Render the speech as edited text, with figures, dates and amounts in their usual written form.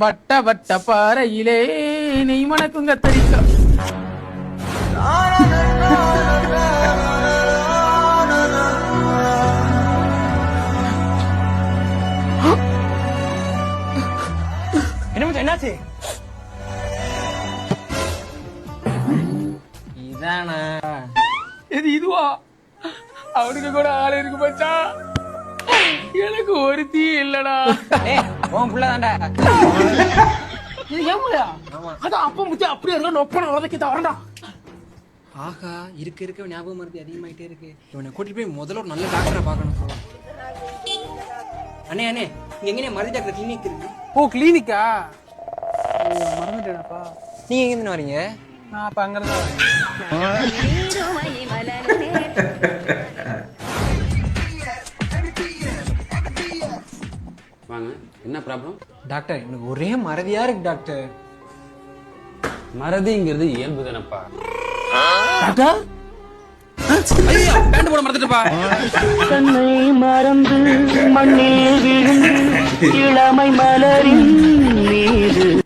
வட்ட வட்ட பாறையிலே நெய் மணக்கும் கத்தரிக்கா. என்ன என்னாச்சு? இதானா? இது இதுவா? அவனுக்கு கூட ஆள் இருக்கு மச்சா. எனக்கு ஒருத்தி இல்லடா. உன் புள்ள தான்டா. இது ஏன் புள்ளையா? அதான் அப்ப முச்சா அப்படியே இருக்க நொப்பன உதக்கி தவறடா. ஆகா, இருக்க ஞாபகம் மருதி அதிகமாயிட்டே இருக்கு. இவனை கூட்டிட்டு போய் முதல்ல ஒரு நல்ல டாக்டரை பார்க்கணும். அண்ணே இங்க எங்கனே மருதி டாக்டர் கிளினிக் இருக்கு. ஓ கிளினிக்கா? மறந்துட்டேனப்பா. நீங்க எங்க இருந்து வரீங்க? நான் அப்ப அங்கிருந்து வரேன். வாங்க, என்ன ப்ராப்ளம்? டாக்டர் எனக்கு ஒரே மறதியா இருக்கு டாக்டர். மறதிங்கிறது இயல்பு தானப்பா. டாக்டர் பேண்ட் போட மறந்துட்டுப்பா. தன்னை மறந்து மண்ணில் விழுந்து இளமை மலரின்